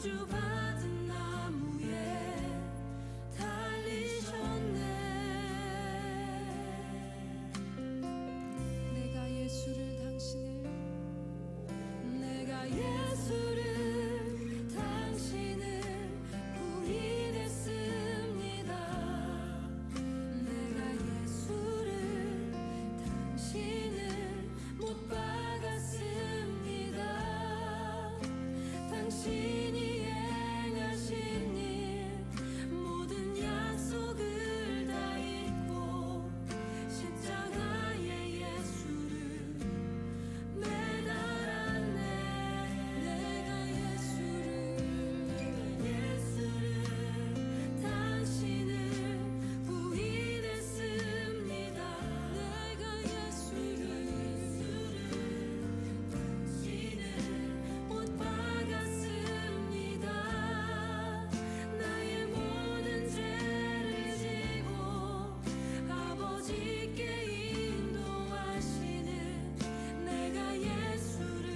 저주받은 나무에 달리셨네. 내가 예수를 당신을 부인했습니다. 내가 예수를 당신을 못 박았습니다. 당신이 행하신 일 모든 약속을 다 잊고 십자가에 예수를 매달았네. 내가 예수를 당신을 부인했습니다. 내가 예수를 당신을 못 박았습니다. 나의 모든 죄를 지고 아버지께 인도하시는 내가 예수를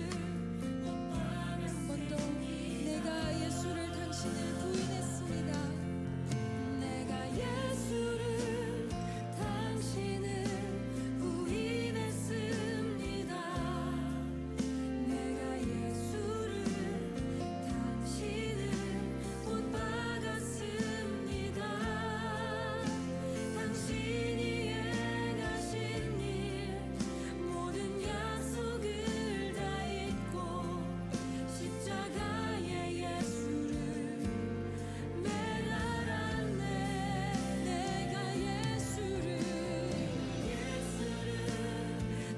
못 박았습니다. 내가 예수를 당신을 부인했습니다. 내가 예수를 당신을 부인했습니다. 내가 예수를 당신을 못 박았습니다. 당신이 행하신 일 모든 약속을 다 잊고 십자가에 예수를 매달았네. 내가 예수를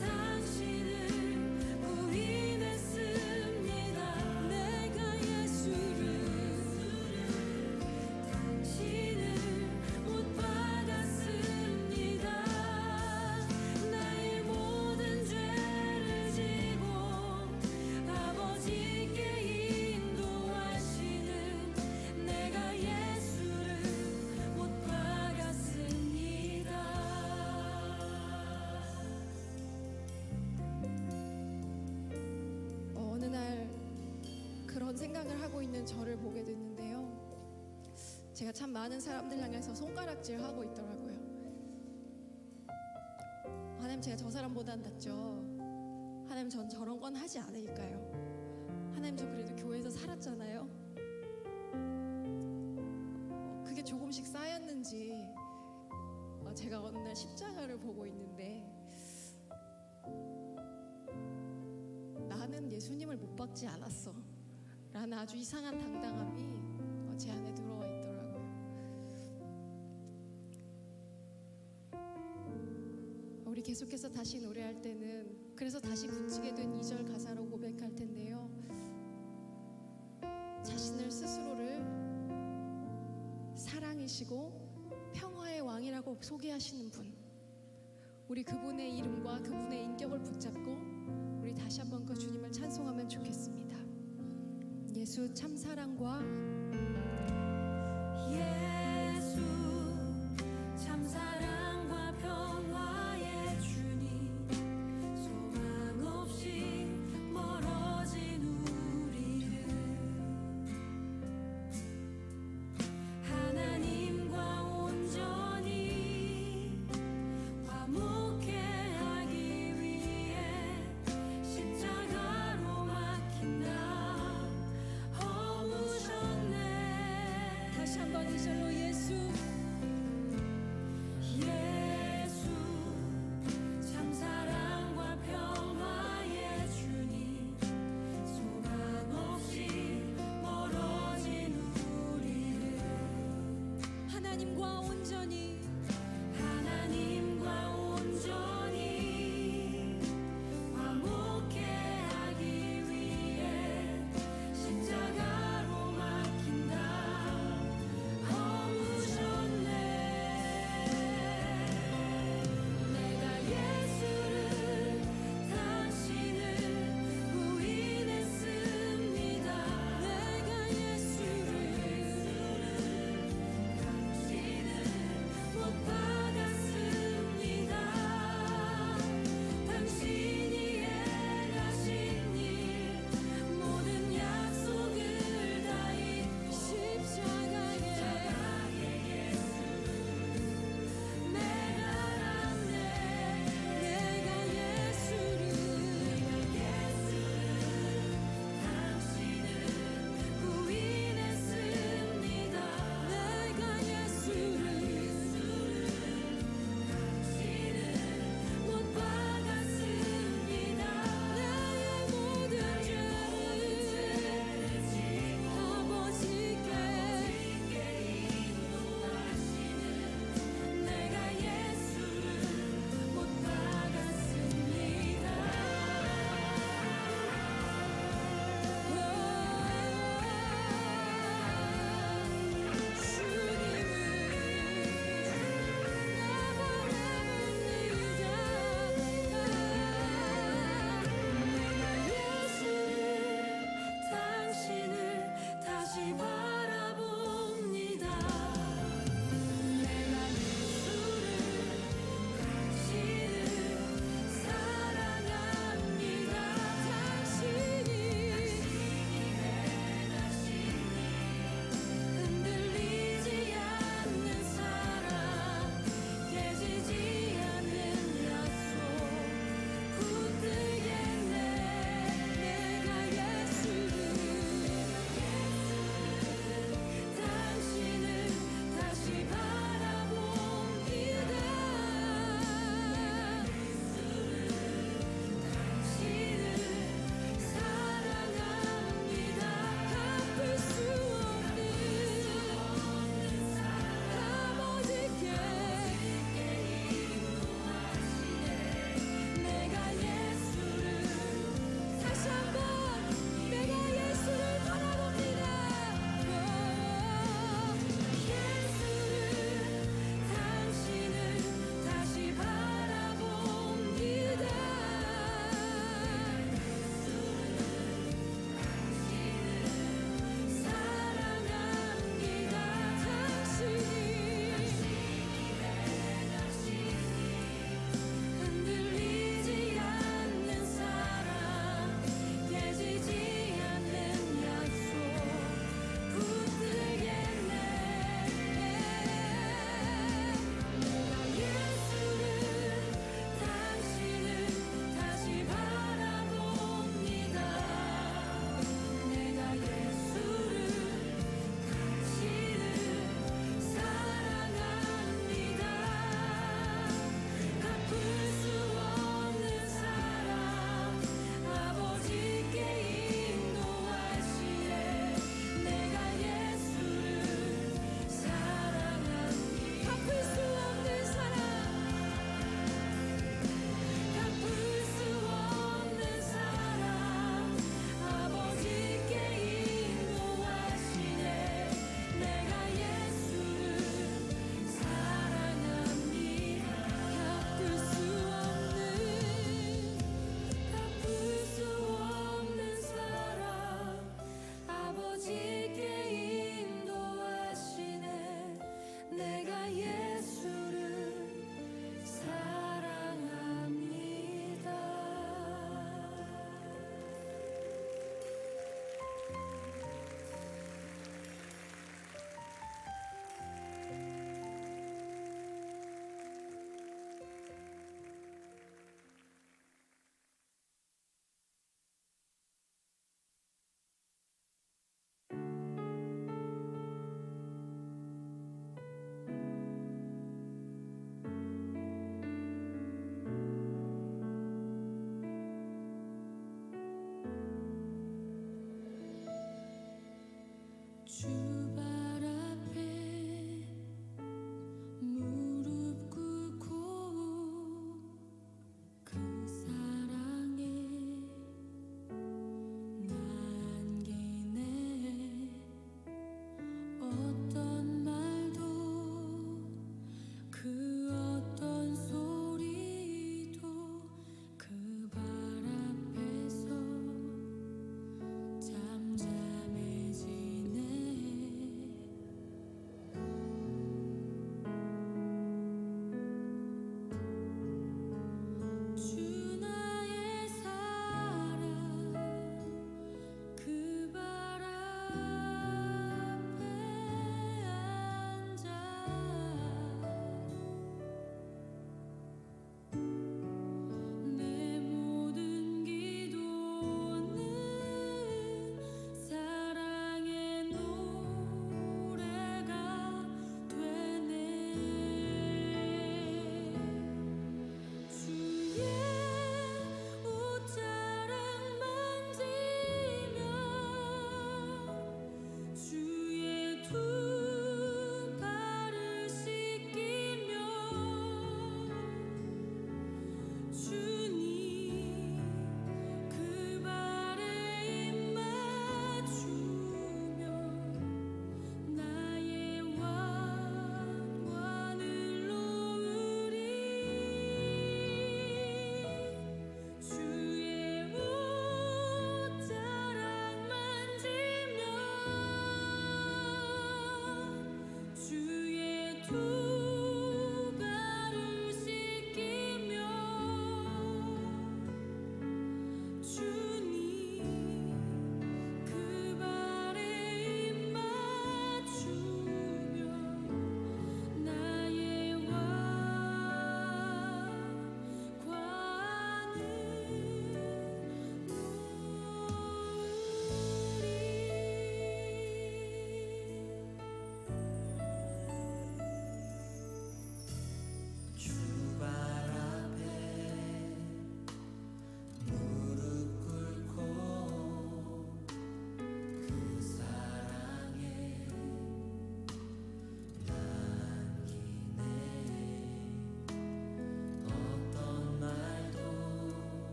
당신을 부인했습니다. 내가 예수를 당신을 못 박았습니다. 나의 모든 죄를 지고 아버지께 인도하시는 내가 예수를 못 박았습니다. 어느 날 그런 생각을 하고 있는 저를 보게 됐는데요. 제가 참 많은 사람들 향해서 손가락질 하고 있더라고요. 하나님, 제가 저 사람보단 낫죠. 하나님, 전 저런 건 하지 않으니까요. 하나님, 저 그래도 교회에서 살았잖아요. 그게 조금씩 쌓였는지 제가 어느 날 십자가를 보고 있는데 나는 예수님을 못 박지 않았어 라는 아주 이상한 당당함이 제 안에 들어와 있더라고요. 우리 계속해서 다시 노래할 때는 그래서 다시 붙이게 된 2절 가사로 고백할 텐데요. 자신을 스스로를 사랑이시고 평화의 왕이라고 소개하시는 분, 우리 그분의 이름과 그분의 인격을 붙잡고 우리 다시 한번 그 주님을 찬송하면 좋겠습니다. 예수 참 사랑과 예수 참 사랑과 평화의 주님, 소망 없이 멀어진 우리를 하나님과 온전히 화목해 하기 위해 십자가로 막힌 나 허무셨네. 다시 한번 이 절로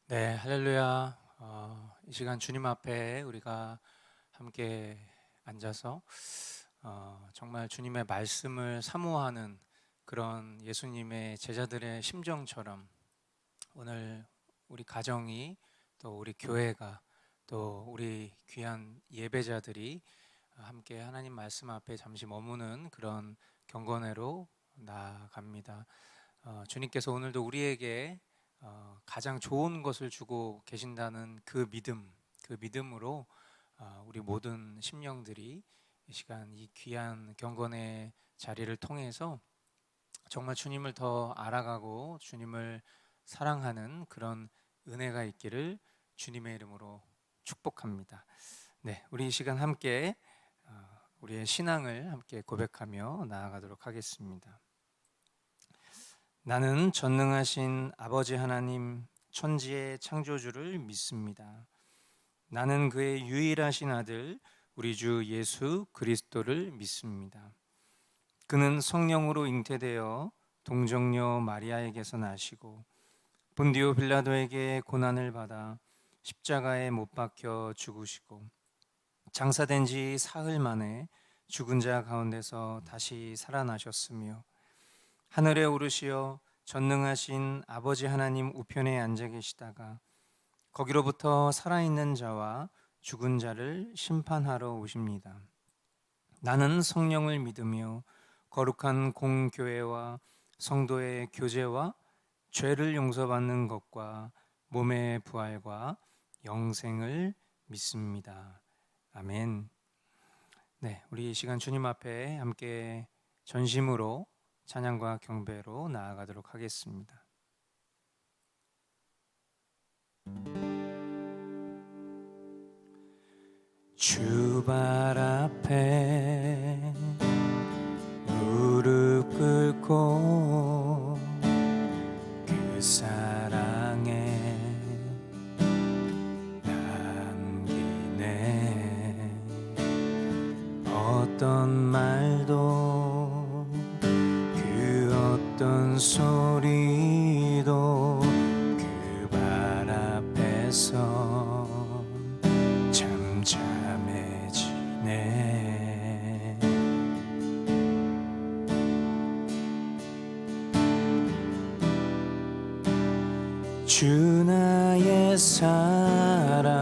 네, 할렐루야. 이 시간 주님 앞에 우리가 함께 앉아서 정말 주님의 말씀을 사모하는 그런 예수님의 제자들의 심정처럼 오늘 우리 가정이, 또 우리 교회가, 또 우리 귀한 예배자들이 함께 하나님 말씀 앞에 잠시 머무는 그런 경건회로 나아갑니다. 주님께서 오늘도 우리에게 가장 좋은 것을 주고 계신다는 그 믿음으로 우리 모든 심령들이 이 시간 이 귀한 경건의 자리를 통해서 정말 주님을 더 알아가고 주님을 사랑하는 그런 은혜가 있기를 주님의 이름으로 축복합니다. 네, 우리 이 시간 함께 우리의 신앙을 함께 고백하며 나아가도록 하겠습니다. 나는 전능하신 아버지 하나님, 천지의 창조주를 믿습니다. 나는 그의 유일하신 아들 우리 주 예수 그리스도를 믿습니다. 그는 성령으로 잉태되어 동정녀 마리아에게서 나시고 본디오 빌라도에게 고난을 받아 십자가에 못 박혀 죽으시고 장사된 지 사흘 만에 죽은 자 가운데서 다시 살아나셨으며 하늘에 오르시어 전능하신 아버지 하나님 우편에 앉아 계시다가 거기로부터 살아있는 자와 죽은 자를 심판하러 오십니다. 나는 성령을 믿으며 거룩한 공교회와 성도의 교제와 죄를 용서받는 것과 몸의 부활과 영생을 믿습니다. 아멘. 네, 우리 이 시간 주님 앞에 함께 전심으로 찬양과 경배로 나아가도록 하겠습니다. 주발 앞에 무릎 꿇고 그 사랑에 남기네. 어떤 말도 어떤 소리도 그 발 앞에서 잠잠해지네. 주 나의 사랑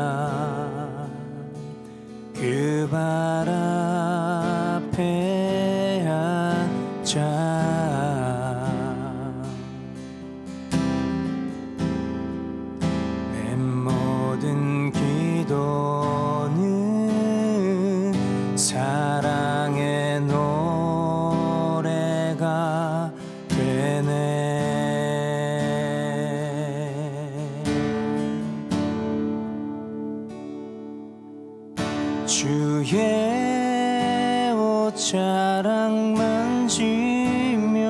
그 발 앞에 앉아 사랑의 노래가 되네. 주의 옷자락 만지며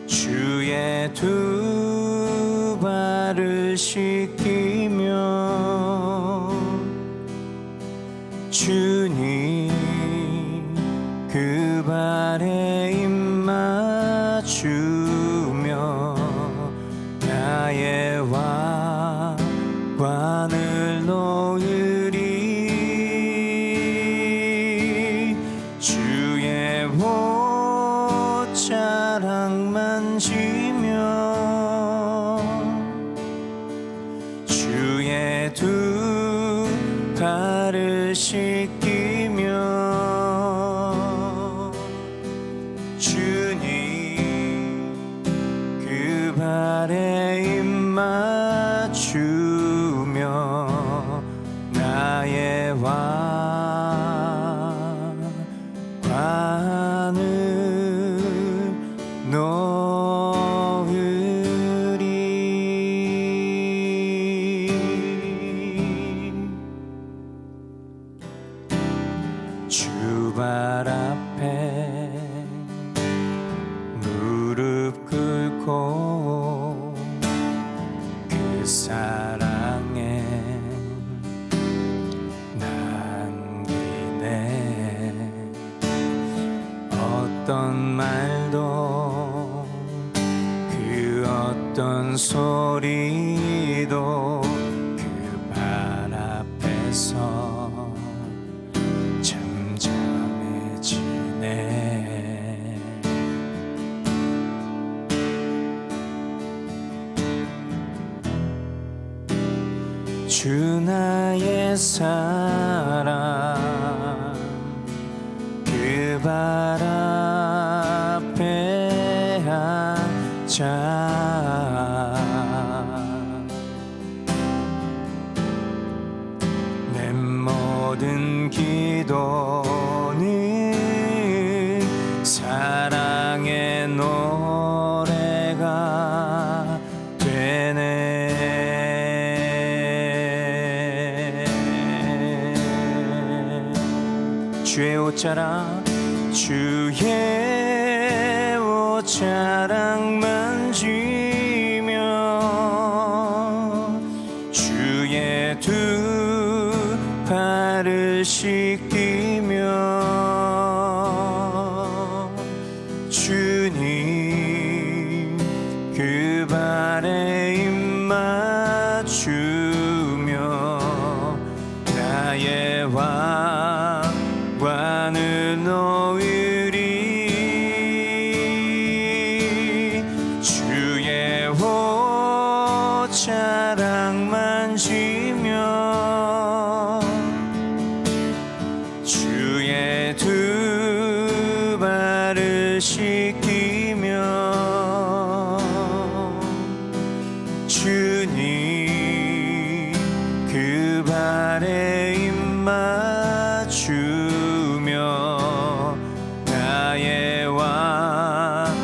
주의 두 발을 씻기며 주님 그 발에 입 맞추며 나의 왕관을 놓으리. 주의 옷자락 만지며 주의 두 발을 씻기며 주님 그 발에 입 맞추며 나의 왕관을 놓으리. 주발 앞에 무릎 꿇고 그 사랑에 남기네. 어떤 말도 그 어떤 소리도 그 발 앞에서 잠잠해지네. 주 나의 사랑 그 발 앞에 앉아 내 모든 기도는 사랑의 노래가 되네. 주의 옷자락 주의 옷자락 만지며 주의 두 발을 씻기며 주님 그 발에 입 맞추며 나의 왕관을 놓으리. 주의 옷자락 만지며 주의 두 발을 씻기며 주님 그 발에 입 맞추며 나의 왕관을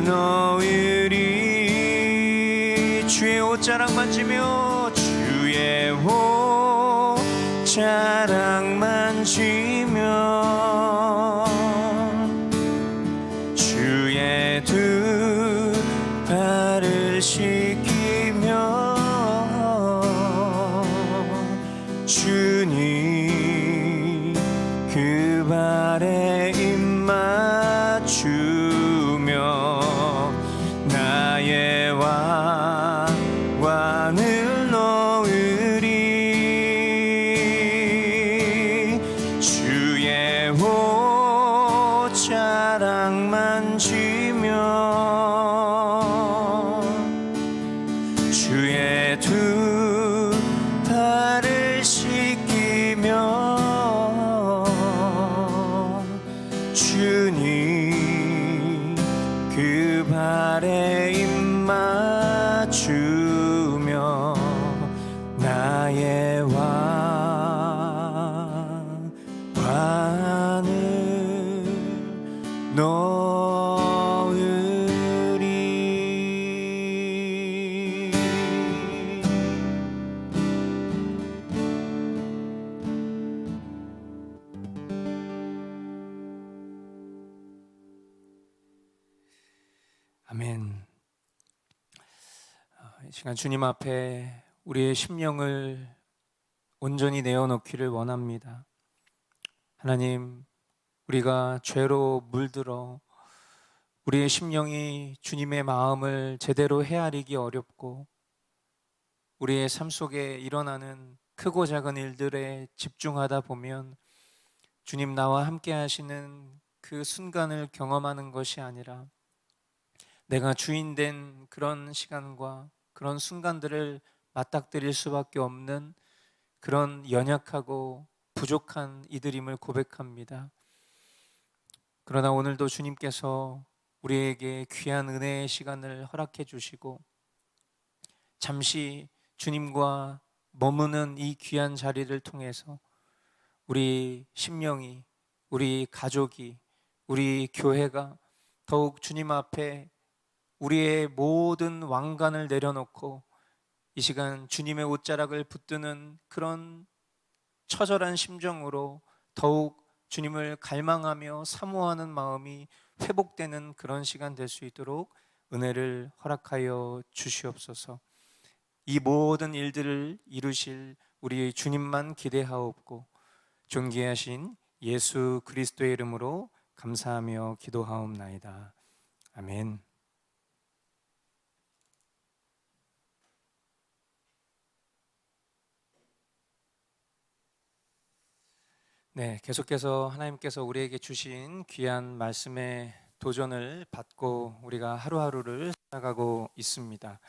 놓으리. 주의 옷자락 만지며 주의 옷자락 만지며 주의 두 발을 씻기며 주님 그 발에 입 맞추며 나의 왕관을 놓으리. 주의 옷자락 만지며 주의 두 발을 씻기며 주님 그 발에 입 맞추며 나의 왕관을 놓으리. 아멘. 이 시간 주님 앞에 우리의 심령을 온전히 내어놓기를 원합니다. 하나님, 우리가 죄로 물들어 우리의 심령이 주님의 마음을 제대로 헤아리기 어렵고 우리의 삶 속에 일어나는 크고 작은 일들에 집중하다 보면 주님 나와 함께 하시는 그 순간을 경험하는 것이 아니라 내가 주인된 그런 시간과 그런 순간들을 맞닥뜨릴 수밖에 없는 그런 연약하고 부족한 이들임을 고백합니다. 그러나 오늘도 주님께서 우리에게 귀한 은혜의 시간을 허락해 주시고 잠시 주님과 머무는 이 귀한 자리를 통해서 우리 심령이, 우리 가족이, 우리 교회가 더욱 주님 앞에 우리의 모든 왕관을 내려놓고 이 시간 주님의 옷자락을 붙드는 그런 처절한 심정으로 더욱 주님을 갈망하며 사모하는 마음이 회복되는 그런 시간 될 수 있도록 은혜를 허락하여 주시옵소서. 이 모든 일들을 이루실 우리 주님만 기대하옵고 존귀하신 예수 그리스도의 이름으로 감사하며 기도하옵나이다. 아멘. 네, 계속해서 하나님께서 우리에게 주신 귀한 말씀의 도전을 받고 우리가 하루하루를 살아가고 있습니다.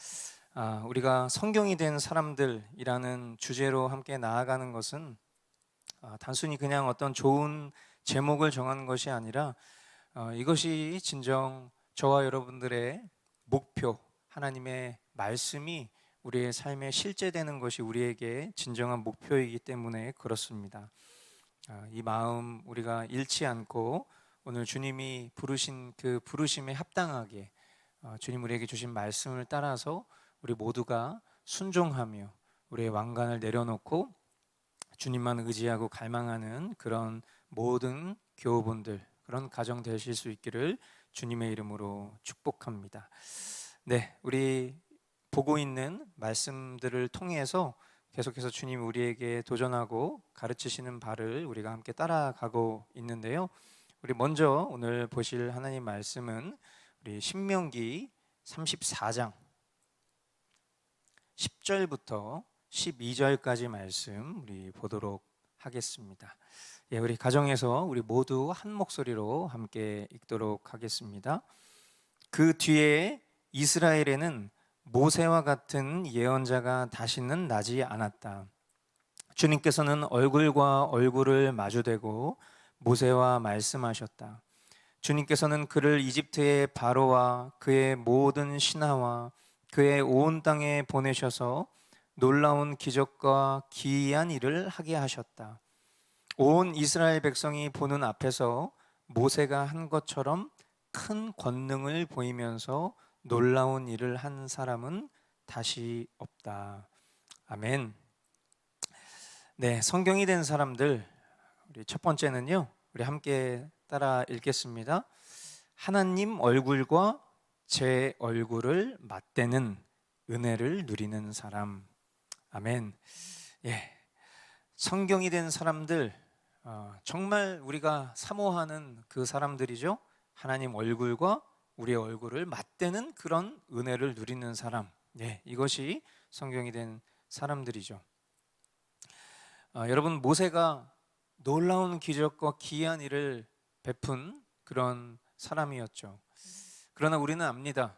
우리가 성경이 된 사람들이라는 주제로 함께 나아가는 것은 단순히 그냥 어떤 좋은 제목을 정하는 것이 아니라 이것이 진정 저와 여러분들의 목표, 하나님의 말씀이 우리의 삶에 실제되는 것이 우리에게 진정한 목표이기 때문에 그렇습니다. 이 마음 우리가 잃지 않고 오늘 주님이 부르신 그 부르심에 합당하게 주님 우리에게 주신 말씀을 따라서 우리 모두가 순종하며 우리의 왕관을 내려놓고 주님만 의지하고 갈망하는 그런 모든 교우분들, 그런 가정 되실 수 있기를 주님의 이름으로 축복합니다. 네, 우리 보고 있는 말씀들을 통해서 계속해서 주님 우리에게 도전하고 가르치시는 바를 우리가 함께 따라가고 있는데요. 우리 먼저 오늘 보실 하나님 말씀은 우리 신명기 34장 10절부터 12절까지 말씀 우리 보도록 하겠습니다. 예, 우리 가정에서 우리 모두 한 목소리로 함께 읽도록 하겠습니다. 그 뒤에 이스라엘에는 모세와 같은 예언자가 다시는 나지 않았다. 주님께서는 얼굴과 얼굴을 마주대고 모세와 말씀하셨다. 주님께서는 그를 이집트의 바로와 그의 모든 신하와 그의 온 땅에 보내셔서 놀라운 기적과 기이한 일을 하게 하셨다. 온 이스라엘 백성이 보는 앞에서 모세가 한 것처럼 큰 권능을 보이면서 놀라운 일을 한 사람은 다시 없다. 아멘. 네, 성경이 된 사람들, 우리 첫 번째는요, 우리 함께 따라 읽겠습니다. 하나님 얼굴과 제 얼굴을 맞대는 은혜를 누리는 사람. 아멘. 예, 성경이 된 사람들, 정말 우리가 사모하는 그 사람들이죠. 하나님 얼굴과 우리의 얼굴을 맞대는 그런 은혜를 누리는 사람. 예, 이것이 성경이 된 사람들이죠. 여러분, 모세가 놀라운 기적과 기이한 일을 베푼 그런 사람이었죠. 그러나 우리는 압니다.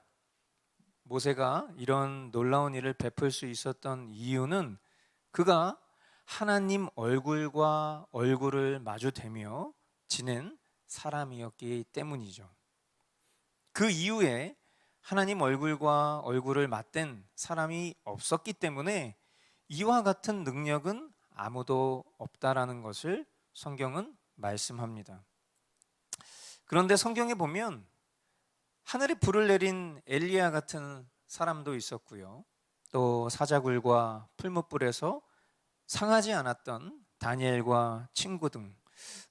모세가 이런 놀라운 일을 베풀 수 있었던 이유는 그가 하나님 얼굴과 얼굴을 마주대며 지낸 사람이었기 때문이죠. 그 이후에 하나님 얼굴과 얼굴을 맞댄 사람이 없었기 때문에 이와 같은 능력은 아무도 없다라는 것을 성경은 말씀합니다. 그런데 성경에 보면 하늘에 불을 내린 엘리야 같은 사람도 있었고요. 또 사자굴과 풀무불에서 상하지 않았던 다니엘과 친구 등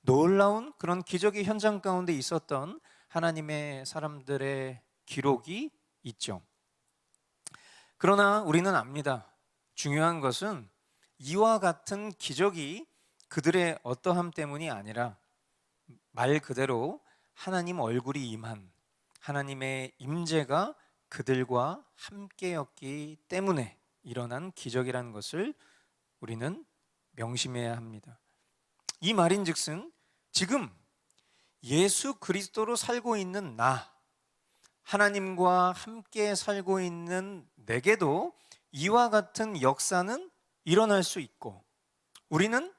놀라운 그런 기적의 현장 가운데 있었던 하나님의 사람들의 기록이 있죠. 그러나 우리는 압니다. 중요한 것은 이와 같은 기적이 그들의 어떠함 때문이 아니라 말 그대로 하나님 얼굴이 임한 하나님의 임재가 그들과 함께였기 때문에 일어난 기적이라는 것을 우리는 명심해야 합니다. 이 말인즉슨 지금 예수 그리스도로 살고 있는 나, 하나님과 함께 살고 있는 내게도 이와 같은 역사는 일어날 수 있고 우리는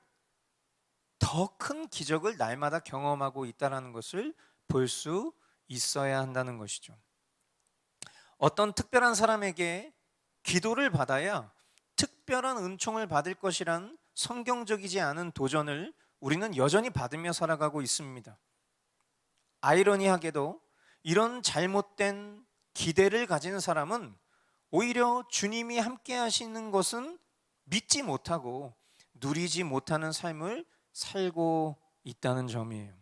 더 큰 기적을 날마다 경험하고 있다는 것을 볼 수 있어야 한다는 것이죠. 어떤 특별한 사람에게 기도를 받아야 특별한 은총을 받을 것이란 성경적이지 않은 도전을 우리는 여전히 받으며 살아가고 있습니다. 아이러니하게도 이런 잘못된 기대를 가진 사람은 오히려 주님이 함께 하시는 것은 믿지 못하고 누리지 못하는 삶을 살고 있다는 점이에요.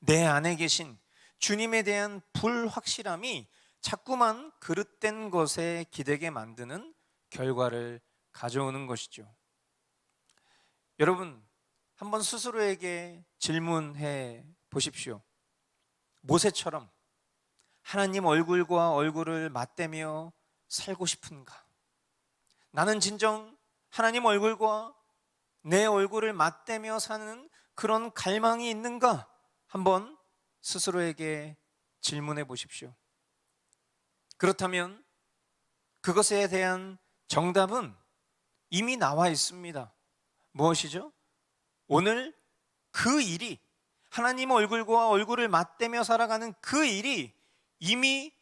내 안에 계신 주님에 대한 불확실함이 자꾸만 그릇된 것에 기대게 만드는 결과를 가져오는 것이죠. 여러분, 한번 스스로에게 질문해 보십시오. 모세처럼 하나님 얼굴과 얼굴을 맞대며 살고 싶은가? 나는 진정 하나님 얼굴과 내 얼굴을 맞대며 사는 그런 갈망이 있는가? 한번 스스로에게 질문해 보십시오. 그렇다면 그것에 대한 정답은 이미 나와 있습니다. 무엇이죠? 오늘 그 일이, 하나님 얼굴과 얼굴을 맞대며 살아가는 그 일이 이미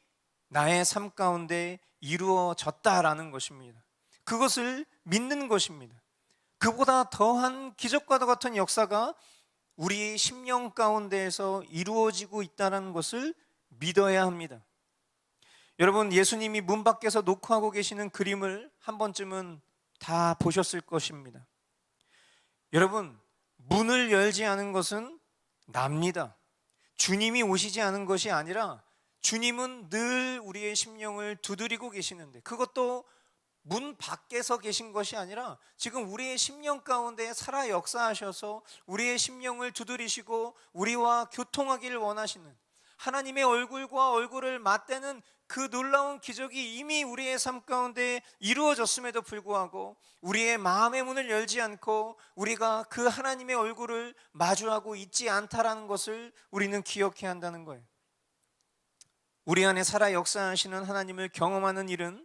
나의 삶 가운데 이루어졌다라는 것입니다. 그것을 믿는 것입니다. 그보다 더한 기적과 같은 역사가 우리의 심령 가운데에서 이루어지고 있다는 것을 믿어야 합니다. 여러분, 예수님이 문 밖에서 녹화하고 계시는 그림을 한 번쯤은 다 보셨을 것입니다. 여러분, 문을 열지 않은 것은 납니다. 주님이 오시지 않은 것이 아니라 주님은 늘 우리의 심령을 두드리고 계시는데, 그것도 문 밖에서 계신 것이 아니라 지금 우리의 심령 가운데 살아 역사하셔서 우리의 심령을 두드리시고 우리와 교통하기를 원하시는, 하나님의 얼굴과 얼굴을 맞대는 그 놀라운 기적이 이미 우리의 삶 가운데 이루어졌음에도 불구하고 우리의 마음의 문을 열지 않고 우리가 그 하나님의 얼굴을 마주하고 있지 않다라는 것을 우리는 기억해야 한다는 거예요. 우리 안에 살아 역사하시는 하나님을 경험하는 일은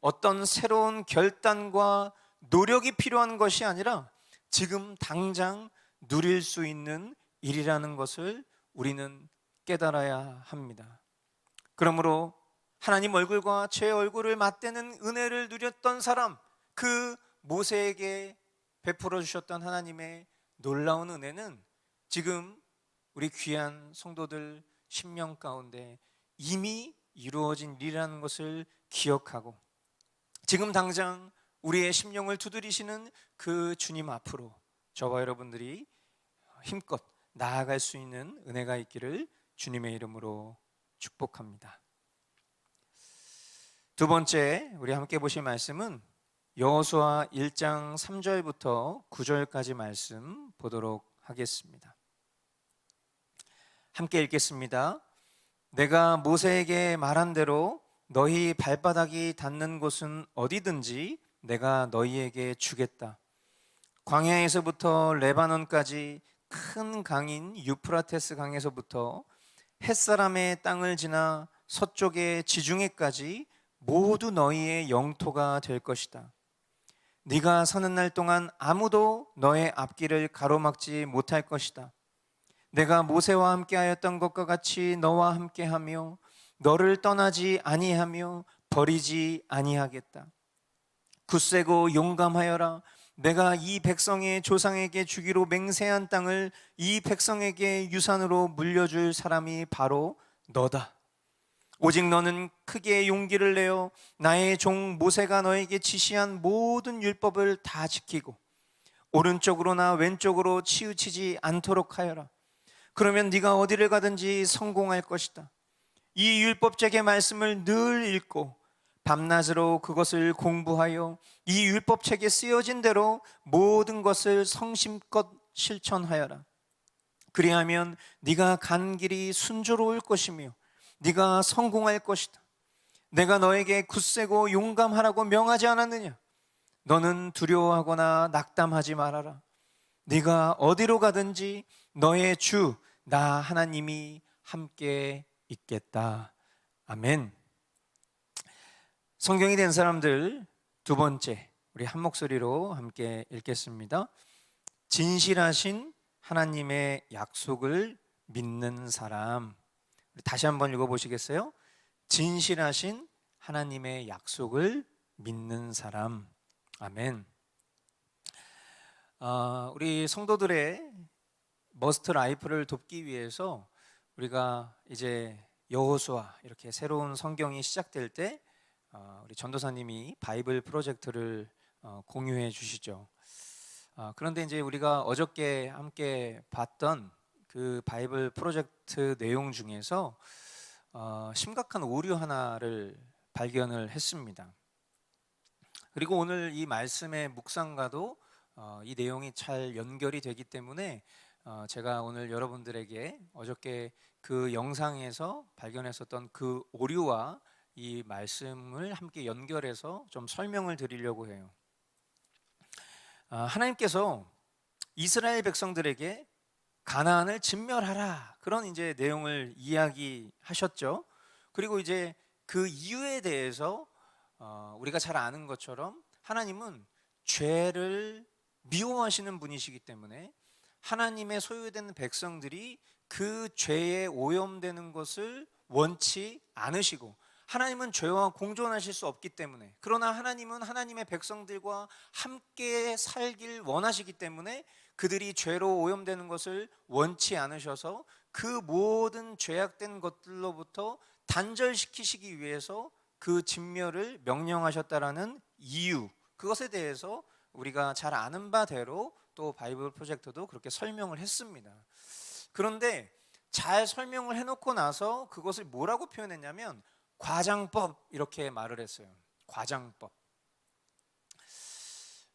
어떤 새로운 결단과 노력이 필요한 것이 아니라 지금 당장 누릴 수 있는 일이라는 것을 우리는 깨달아야 합니다. 그러므로 하나님 얼굴과 제 얼굴을 맞대는 은혜를 누렸던 사람, 그 모세에게 베풀어 주셨던 하나님의 놀라운 은혜는 지금 우리 귀한 성도들 심령 가운데 이미 이루어진 일이라는 것을 기억하고 지금 당장 우리의 심령을 두드리시는 그 주님 앞으로 저와 여러분들이 힘껏 나아갈 수 있는 은혜가 있기를 주님의 이름으로 축복합니다. 두 번째 우리 함께 보실 말씀은 여호수아 1장 3절부터 9절까지 말씀 보도록 하겠습니다. 함께 읽겠습니다. 내가 모세에게 말한 대로 너희 발바닥이 닿는 곳은 어디든지 내가 너희에게 주겠다. 광야에서부터 레바논까지 큰 강인 유프라테스 강에서부터 햇사람의 땅을 지나 서쪽의 지중해까지 모두 너희의 영토가 될 것이다. 네가 서는 날 동안 아무도 너의 앞길을 가로막지 못할 것이다. 내가 모세와 함께하였던 것과 같이 너와 함께하며 너를 떠나지 아니하며 버리지 아니하겠다. 굳세고 용감하여라. 내가 이 백성의 조상에게 주기로 맹세한 땅을 이 백성에게 유산으로 물려줄 사람이 바로 너다. 오직 너는 크게 용기를 내어 나의 종 모세가 너에게 지시한 모든 율법을 다 지키고 오른쪽으로나 왼쪽으로 치우치지 않도록 하여라. 그러면 네가 어디를 가든지 성공할 것이다. 이 율법책의 말씀을 늘 읽고 밤낮으로 그것을 공부하여 이 율법책에 쓰여진 대로 모든 것을 성심껏 실천하여라. 그리하면 네가 간 길이 순조로울 것이며 네가 성공할 것이다. 내가 너에게 굳세고 용감하라고 명하지 않았느냐? 너는 두려워하거나 낙담하지 말아라. 네가 어디로 가든지 너의 주 나 하나님이 함께 있겠다. 아멘. 성경이 된 사람들 두 번째 우리 한 목소리로 함께 읽겠습니다. 진실하신 하나님의 약속을 믿는 사람. 다시 한번 읽어보시겠어요? 진실하신 하나님의 약속을 믿는 사람. 아멘. 우리 성도들의 머스트 라이프를 돕기 위해서 우리가 이제 여호수아 이렇게 새로운 성경이 시작될 때 우리 전도사님이 바이블 프로젝트를 공유해 주시죠. 그런데 이제 우리가 어저께 함께 봤던 그 바이블 프로젝트 내용 중에서 심각한 오류 하나를 발견을 했습니다. 그리고 오늘 이 말씀의 묵상과도 이 내용이 잘 연결이 되기 때문에 제가 오늘 여러분들에게 어저께 그 영상에서 발견했었던 그 오류와 이 말씀을 함께 연결해서 좀 설명을 드리려고 해요. 하나님께서 이스라엘 백성들에게 가나안을 진멸하라, 그런 이제 내용을 이야기하셨죠. 그리고 이제 그 이유에 대해서 우리가 잘 아는 것처럼 하나님은 죄를 미워하시는 분이시기 때문에 하나님의 소유된 백성들이 그 죄에 오염되는 것을 원치 않으시고, 하나님은 죄와 공존하실 수 없기 때문에, 그러나 하나님은 하나님의 백성들과 함께 살길 원하시기 때문에 그들이 죄로 오염되는 것을 원치 않으셔서 그 모든 죄악된 것들로부터 단절시키시기 위해서 그 진멸을 명령하셨다라는 이유, 그것에 대해서 우리가 잘 아는 바대로 또 바이블 프로젝트도 그렇게 설명을 했습니다. 그런데 잘 설명을 해놓고 나서 그것을 뭐라고 표현했냐면 과장법, 이렇게 말을 했어요. 과장법.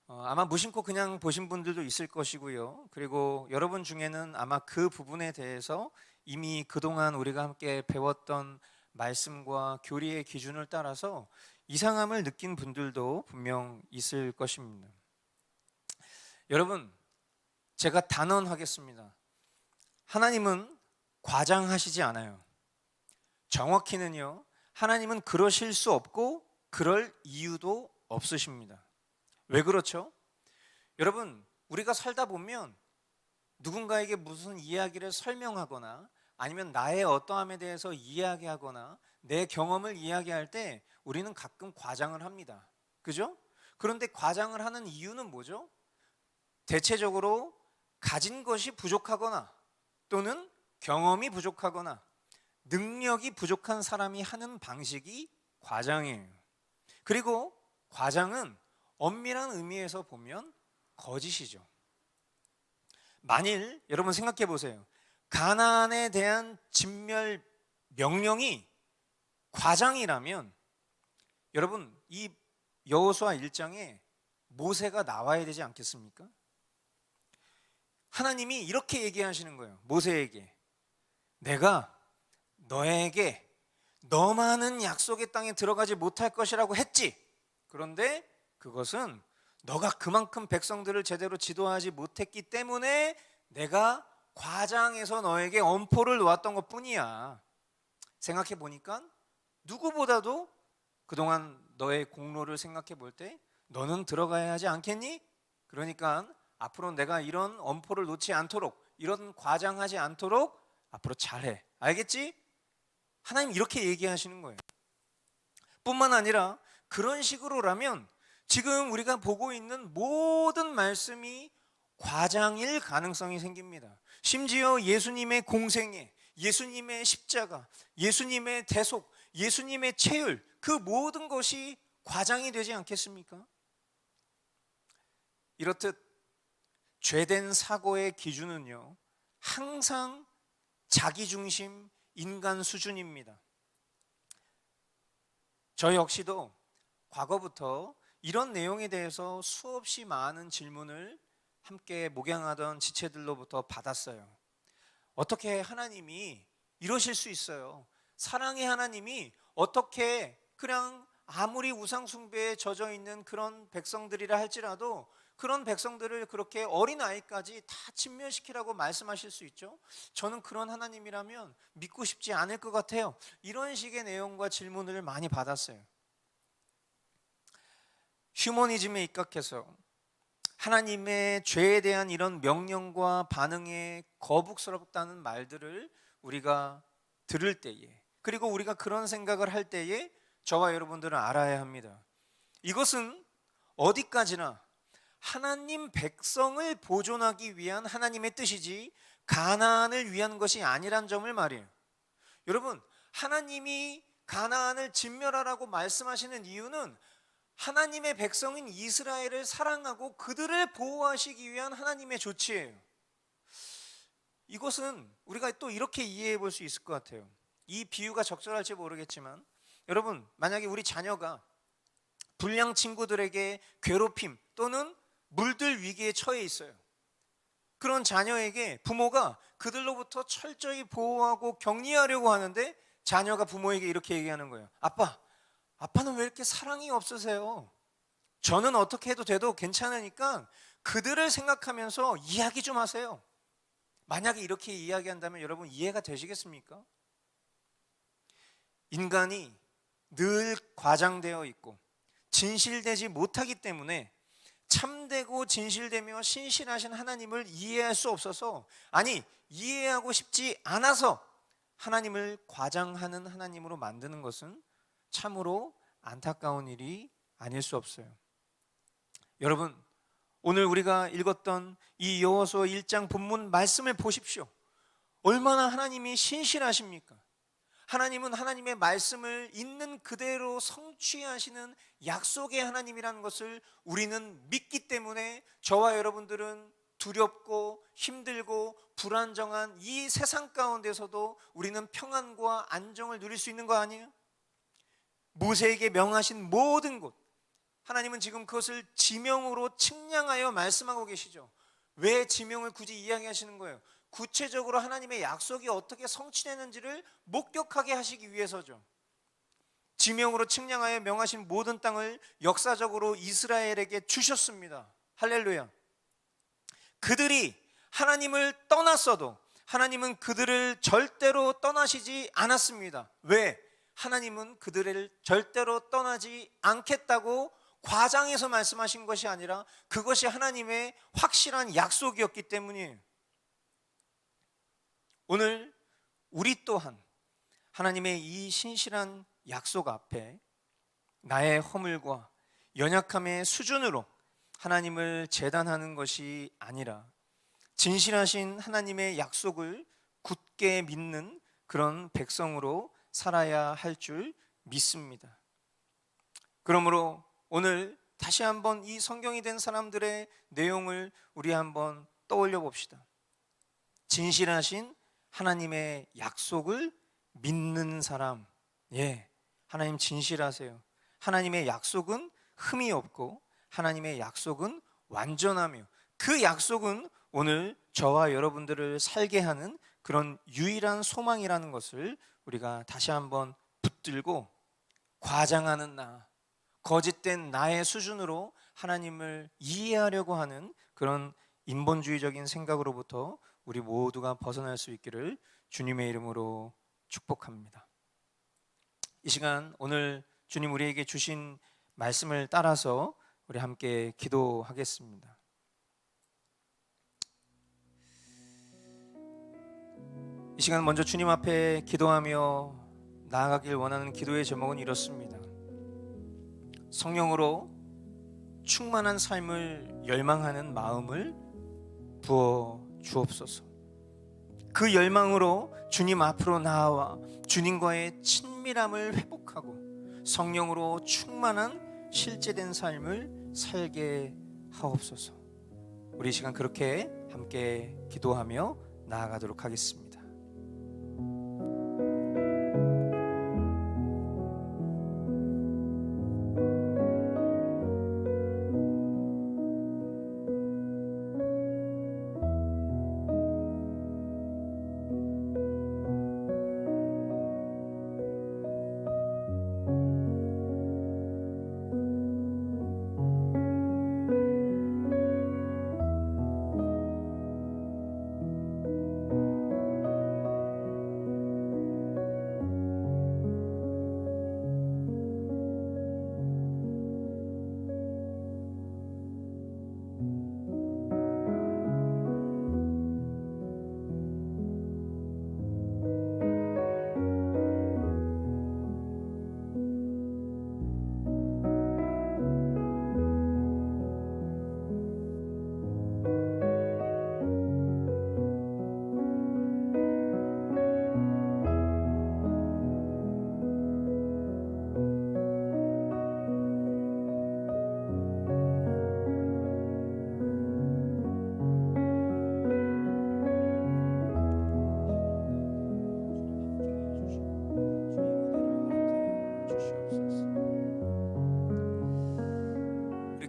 아마 무심코 그냥 보신 분들도 있을 것이고요. 그리고 여러분 중에는 아마 그 부분에 대해서 이미 그동안 우리가 함께 배웠던 말씀과 교리의 기준을 따라서 이상함을 느낀 분들도 분명 있을 것입니다. 여러분, 제가 단언하겠습니다. 하나님은 과장하시지 않아요. 정확히는요, 하나님은 그러실 수 없고 그럴 이유도 없으십니다. 왜 그렇죠? 여러분, 우리가 살다 보면 누군가에게 무슨 이야기를 설명하거나 아니면 나의 어떠함에 대해서 이야기하거나 내 경험을 이야기할 때 우리는 가끔 과장을 합니다. 그죠? 그런데 과장을 하는 이유는 뭐죠? 대체적으로 가진 것이 부족하거나 또는 경험이 부족하거나 능력이 부족한 사람이 하는 방식이 과장이에요. 그리고 과장은 엄밀한 의미에서 보면 거짓이죠. 만일 여러분 생각해 보세요. 가나안에 대한 진멸 명령이 과장이라면 여러분, 이 여호수아 1장에 모세가 나와야 되지 않겠습니까? 하나님이 이렇게 얘기하시는 거예요. 모세에게, 내가 너에게 너만은 약속의 땅에 들어가지 못할 것이라고 했지. 그런데 그것은 너가 그만큼 백성들을 제대로 지도하지 못했기 때문에 내가 과장해서 너에게 엄포를 놓았던 것뿐이야. 생각해 보니까 누구보다도 그동안 너의 공로를 생각해 볼 때 너는 들어가야 하지 않겠니? 그러니까 앞으로 내가 이런 엄포를 놓지 않도록, 이런 과장하지 않도록 앞으로 잘해. 알겠지? 하나님 이렇게 얘기하시는 거예요. 뿐만 아니라 그런 식으로라면 지금 우리가 보고 있는 모든 말씀이 과장일 가능성이 생깁니다. 심지어 예수님의 공생애, 예수님의 십자가, 예수님의 대속, 예수님의 체휼, 그 모든 것이 과장이 되지 않겠습니까? 이렇듯 죄된 사고의 기준은요, 항상 자기중심, 인간 수준입니다. 저 역시도 과거부터 이런 내용에 대해서 수없이 많은 질문을 함께 목양하던 지체들로부터 받았어요. 어떻게 하나님이 이러실 수 있어요? 사랑의 하나님이 어떻게 그냥 아무리 우상숭배에 젖어 있는 그런 백성들이라 할지라도 그런 백성들을 그렇게 어린아이까지 다 진멸시키라고 말씀하실 수 있죠? 저는 그런 하나님이라면 믿고 싶지 않을 것 같아요. 이런 식의 내용과 질문을 많이 받았어요. 휴머니즘에 입각해서 하나님의 죄에 대한 이런 명령과 반응에 거북스럽다는 말들을 우리가 들을 때에, 그리고 우리가 그런 생각을 할 때에 저와 여러분들은 알아야 합니다. 이것은 어디까지나 하나님 백성을 보존하기 위한 하나님의 뜻이지 가나안을 위한 것이 아니란 점을 말이에요. 여러분, 하나님이 가나안을 진멸하라고 말씀하시는 이유는 하나님의 백성인 이스라엘을 사랑하고 그들을 보호하시기 위한 하나님의 조치예요. 이것은 우리가 또 이렇게 이해해 볼 수 있을 것 같아요. 이 비유가 적절할지 모르겠지만 여러분, 만약에 우리 자녀가 불량 친구들에게 괴롭힘 또는 물들 위기에 처해 있어요. 그런 자녀에게 부모가 그들로부터 철저히 보호하고 격리하려고 하는데 자녀가 부모에게 이렇게 얘기하는 거예요. 아빠는 왜 이렇게 사랑이 없으세요? 저는 어떻게 해도 돼도 괜찮으니까 그들을 생각하면서 이야기 좀 하세요. 만약에 이렇게 이야기한다면 여러분 이해가 되시겠습니까? 인간이 늘 과장되어 있고 진실되지 못하기 때문에 참되고 진실되며 신실하신 하나님을 이해할 수 없어서, 아니 이해하고 싶지 않아서 하나님을 과장하는 하나님으로 만드는 것은 참으로 안타까운 일이 아닐 수 없어요. 여러분, 오늘 우리가 읽었던 이 여호수아 1장 본문 말씀을 보십시오. 얼마나 하나님이 신실하십니까? 하나님은 하나님의 말씀을 있는 그대로 성취하시는 약속의 하나님이라는 것을 우리는 믿기 때문에 저와 여러분들은 두렵고 힘들고 불안정한 이 세상 가운데서도 우리는 평안과 안정을 누릴 수 있는 거 아니에요? 모세에게 명하신 모든 것, 하나님은 지금 그것을 지명으로 측량하여 말씀하고 계시죠. 왜 지명을 굳이 이야기하시는 거예요? 구체적으로 하나님의 약속이 어떻게 성취되는지를 목격하게 하시기 위해서죠. 지명으로 측량하여 명하신 모든 땅을 역사적으로 이스라엘에게 주셨습니다. 할렐루야. 그들이 하나님을 떠났어도 하나님은 그들을 절대로 떠나시지 않았습니다. 왜? 하나님은 그들을 절대로 떠나지 않겠다고 과장해서 말씀하신 것이 아니라 그것이 하나님의 확실한 약속이었기 때문이에요. 오늘 우리 또한 하나님의 이 신실한 약속 앞에 나의 허물과 연약함의 수준으로 하나님을 재단하는 것이 아니라 진실하신 하나님의 약속을 굳게 믿는 그런 백성으로 살아야 할 줄 믿습니다. 그러므로 오늘 다시 한번 이 성경이 된 사람들의 내용을 우리 한번 떠올려 봅시다. 진실하신 하나님의 약속을 믿는 사람, 하나님 진실하세요. 하나님의 약속은 흠이 없고 하나님의 약속은 완전하며 그 약속은 오늘 저와 여러분들을 살게 하는 그런 유일한 소망이라는 것을 우리가 다시 한번 붙들고, 과장하는 나, 거짓된 나의 수준으로 하나님을 이해하려고 하는 그런 인본주의적인 생각으로부터 우리 모두가 벗어날 수 있기를 주님의 이름으로 축복합니다. 이 시간 오늘 주님 우리에게 주신 말씀을 따라서 우리 함께 기도하겠습니다. 이 시간 먼저 주님 앞에 기도하며 나아가길 원하는 기도의 제목은 이렇습니다. 성령으로 충만한 삶을 열망하는 마음을 부어 주옵소서. 그 열망으로 주님 앞으로 나아와 주님과의 친밀함을 회복하고 성령으로 충만한 실제된 삶을 살게 하옵소서. 우리 이 시간 그렇게 함께 기도하며 나아가도록 하겠습니다.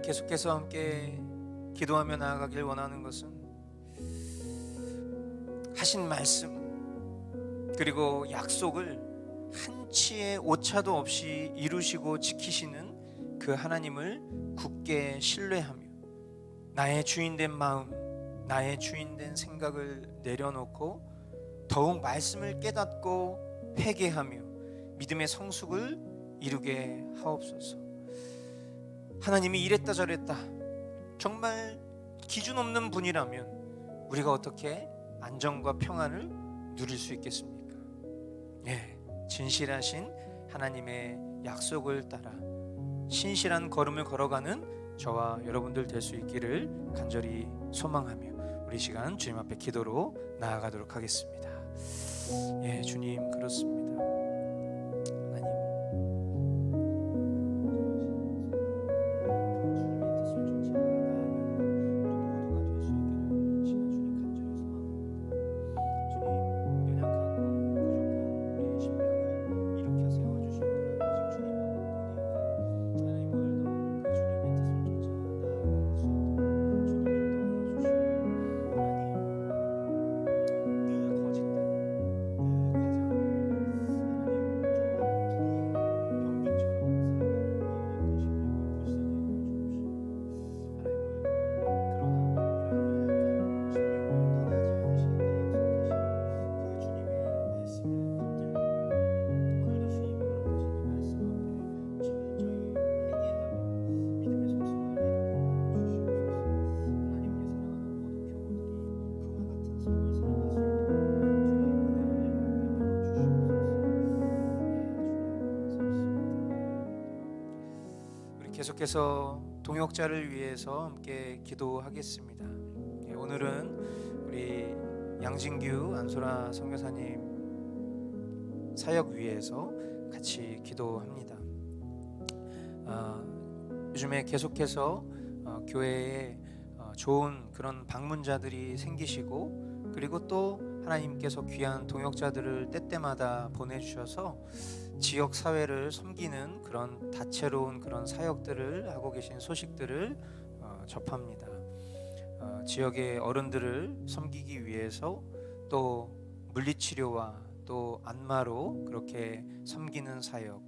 계속해서 함께 기도하며 나아가길 원하는 것은 하신 말씀 그리고 약속을 한치의 오차도 없이 이루시고 지키시는 그 하나님을 굳게 신뢰하며 나의 주인된 마음, 나의 주인된 생각을 내려놓고 더욱 말씀을 깨닫고 회개하며 믿음의 성숙을 이루게 하옵소서. 하나님이 이랬다 저랬다 정말 기준 없는 분이라면 우리가 어떻게 안정과 평안을 누릴 수 있겠습니까? 진실하신 하나님의 약속을 따라 신실한 걸음을 걸어가는 저와 여러분들 될 수 있기를 간절히 소망하며 우리 시간 주님 앞에 기도로 나아가도록 하겠습니다. 주님, 그렇습니다. 하나님, 주님의 뜻을 쫓아 나아가는 우리 모두가 될 수 있기를 이 시간 주님 간절히 소망합니다. 주님, 연약하고 부족한 우리의 심령을 일으켜 세워주실 그런 오직 주님만 뿐이요 하나님, 오늘도 그 주님의 뜻을 쫓아 나아갈 수 있도록 주님 인도하여 주시고, 하나님 늘 거짓된 그 과정을 하나님 정말 불의의 병균처럼 살아가는 이 연약한 계속해서 동역자를 위해서 함께 기도하겠습니다. 오늘은 우리 양진규 안소라 선교사님 사역 위해서 같이 기도합니다. 요즘에 계속해서 교회에 좋은 그런 방문자들이 생기시고, 그리고 또 하나님께서 귀한 동역자들을 때때마다 보내주셔서 지역 사회를 섬기는 그런 다채로운 그런 사역들을 하고 계신 소식들을 접합니다. 지역의 어른들을 섬기기 위해서 또 물리치료와 또 안마로 그렇게 섬기는 사역,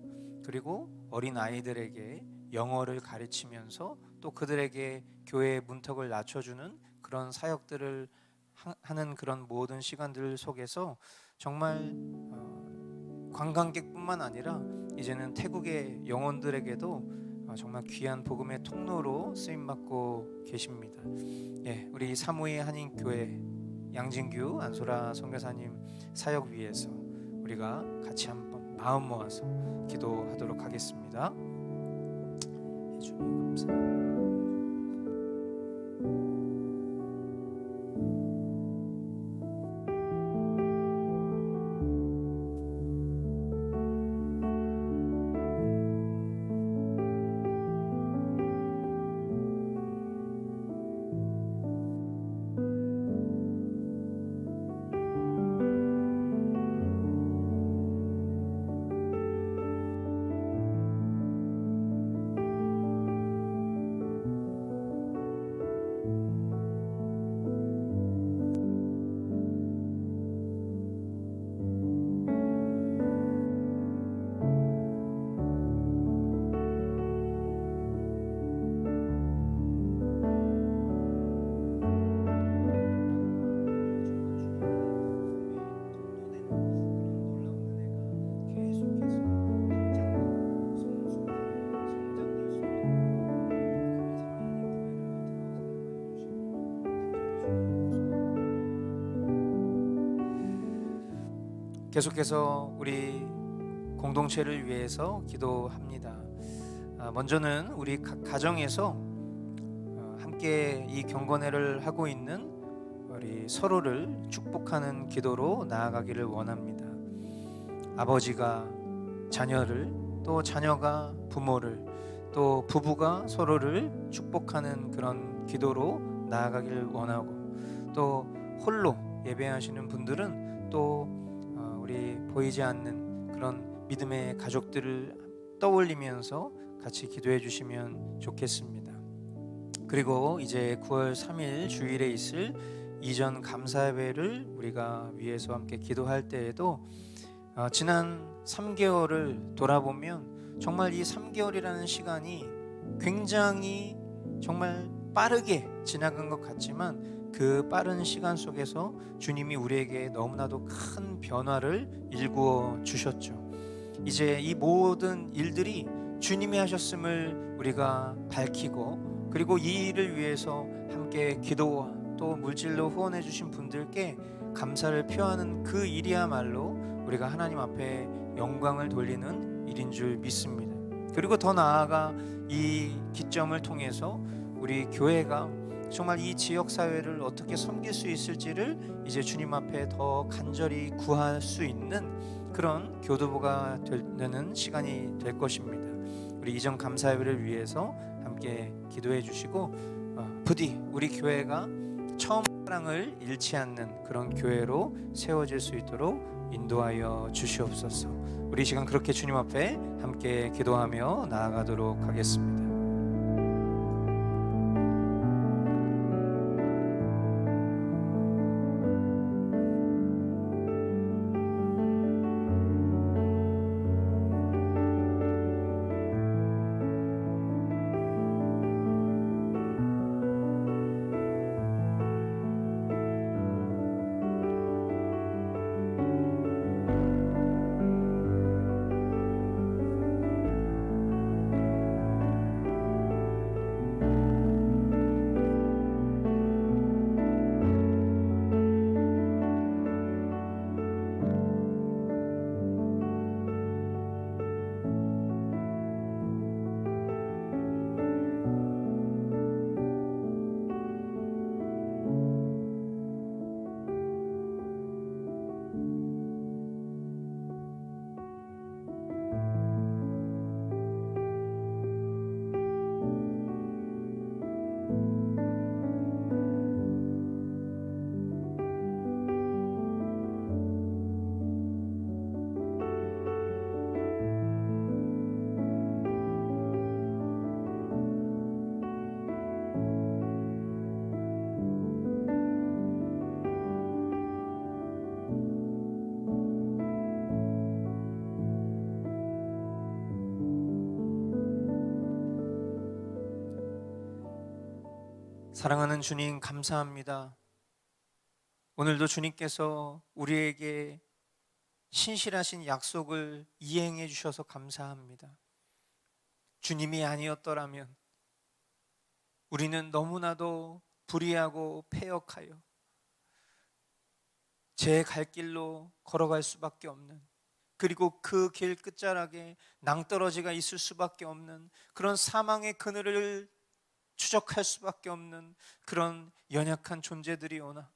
그리고 어린 아이들에게 영어를 가르치면서 또 그들에게 교회의 문턱을 낮춰주는 그런 사역들을 하는 그런 모든 시간들 속에서 정말 관광객뿐만 아니라 이제는 태국의 영혼들에게도 정말 귀한 복음의 통로로 쓰임받고 계십니다. 우리 사무이 한인교회 양진규 안소라 선교사님 사역 위해서 우리가 같이 한번 마음 모아서 기도하도록 하겠습니다. 주님 감사합니다. 계속해서 우리 공동체를 위해서 기도합니다. 먼저는 우리 각 가정에서 함께 이 경건회를 하고 있는 우리 서로를 축복하는 기도로 나아가기를 원합니다. 아버지가 자녀를, 또 자녀가 부모를, 또 부부가 서로를 축복하는 그런 기도로 나아가기를 원하고, 또 홀로 예배하시는 분들은 또 우리 보이지 않는 그런 믿음의 가족들을 떠올리면서 같이 기도해 주시면 좋겠습니다. 그리고 이제 9월 3일 주일에 있을 이전 감사예배를 우리가 위해서 함께 기도할 때에도 지난 3개월을 돌아보면 정말 이 3개월이라는 시간이 굉장히 정말 빠르게 지나간 것 같지만 그 빠른 시간 속에서 주님이 우리에게 너무나도 큰 변화를 일구어 주셨죠. 이제 이 모든 일들이 주님이 하셨음을 우리가 밝히고, 그리고 이 일을 위해서 함께 기도와 또 물질로 후원해 주신 분들께 감사를 표하는 그 일이야말로 우리가 하나님 앞에 영광을 돌리는 일인 줄 믿습니다. 그리고 더 나아가 이 기점을 통해서 우리 교회가 정말 이 지역 사회를 어떻게 섬길 수 있을지를 이제 주님 앞에 더 간절히 구할 수 있는 그런 교두보가 되는 시간이 될 것입니다. 우리 이전 감사예배를 위해서 함께 기도해 주시고, 부디 우리 교회가 처음 사랑을 잃지 않는 그런 교회로 세워질 수 있도록 인도하여 주시옵소서. 우리 시간 그렇게 주님 앞에 함께 기도하며 나아가도록 하겠습니다. 사랑하는 주님, 감사합니다. 오늘도 주님께서 우리에게 신실하신 약속을 이행해 주셔서 감사합니다. 주님이 아니었더라면 우리는 너무나도 불의하고 패역하여 제 갈 길로 걸어갈 수밖에 없는, 그리고 그 길 끝자락에 낭떠러지가 있을 수밖에 없는 그런 사망의 그늘을 추적할 수밖에 없는 그런 연약한 존재들이오나,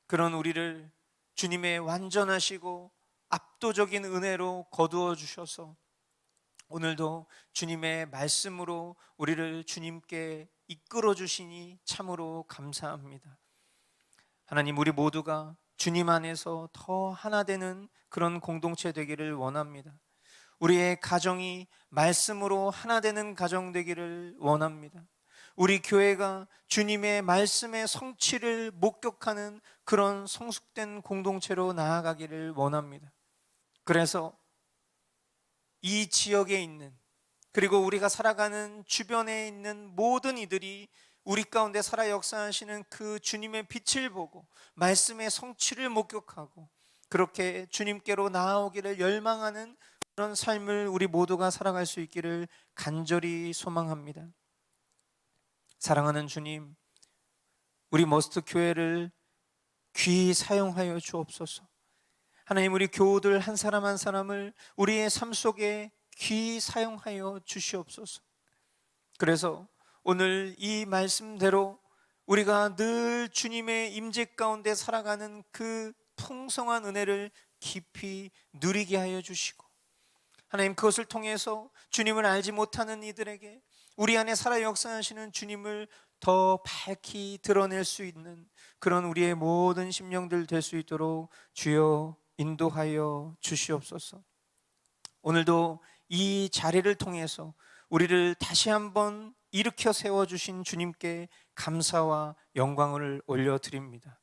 그런 우리를 주님의 완전하시고 압도적인 은혜로 거두어 주셔서 오늘도 주님의 말씀으로 우리를 주님께 이끌어 주시니 참으로 감사합니다. 하나님, 우리 모두가 주님 안에서 더 하나 되는 그런 공동체 되기를 원합니다. 우리의 가정이 말씀으로 하나 되는 가정 되기를 원합니다. 우리 교회가 주님의 말씀의 성취를 목격하는 그런 성숙된 공동체로 나아가기를 원합니다. 그래서 이 지역에 있는, 그리고 우리가 살아가는 주변에 있는 모든 이들이 우리 가운데 살아 역사하시는 그 주님의 빛을 보고 말씀의 성취를 목격하고 그렇게 주님께로 나아오기를 열망하는 그런 삶을 우리 모두가 살아갈 수 있기를 간절히 소망합니다. 사랑하는 주님, 우리 머스트 교회를 귀히 사용하여 주옵소서. 하나님, 우리 교우들 한 사람 한 사람을 우리의 삶 속에 귀히 사용하여 주시옵소서. 그래서 오늘 이 말씀대로 우리가 늘 주님의 임재 가운데 살아가는 그 풍성한 은혜를 깊이 누리게 하여 주시고, 하나님, 그것을 통해서 주님을 알지 못하는 이들에게 우리 안에 살아 역사하시는 주님을 더 밝히 드러낼 수 있는 그런 우리의 모든 심령들 될 수 있도록 주여 인도하여 주시옵소서. 오늘도 이 자리를 통해서 우리를 다시 한번 일으켜 세워주신 주님께 감사와 영광을 올려드립니다.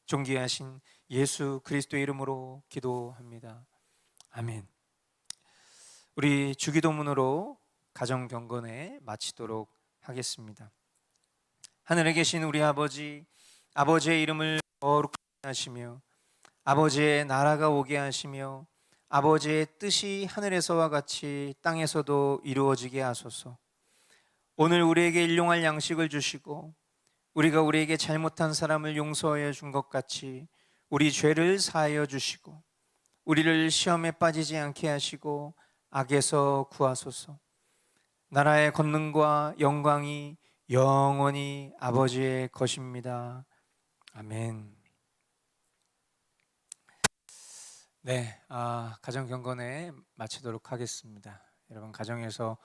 존귀하신 예수 그리스도의 이름으로 기도합니다. 아멘. 우리 주기도문으로 가정경건회 마치도록 하겠습니다. 하늘에 계신 우리 아버지, 아버지의 이름을 거룩하게 하시며 아버지의 나라가 오게 하시며 아버지의 뜻이 하늘에서와 같이 땅에서도 이루어지게 하소서. 오늘 우리에게 일용할 양식을 주시고 우리가 우리에게 잘못한 사람을 용서하여 준 것 같이 우리 죄를 사하여 주시고 우리를 시험에 빠지지 않게 하시고 악에서 구하소서. 나라의 권능과 영광이 영원히 아버지의 것입니다. 아멘. 네, 가정 경건회 마치도록 하겠습니다. 여러분 가정에서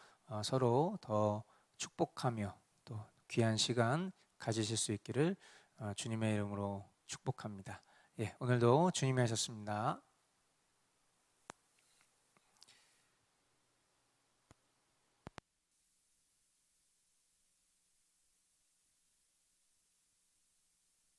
서로 더 축복하며 또 귀한 시간 가지실 수 있기를 주님의 이름으로 축복합니다. 예, 오늘도 주님이 하셨습니다.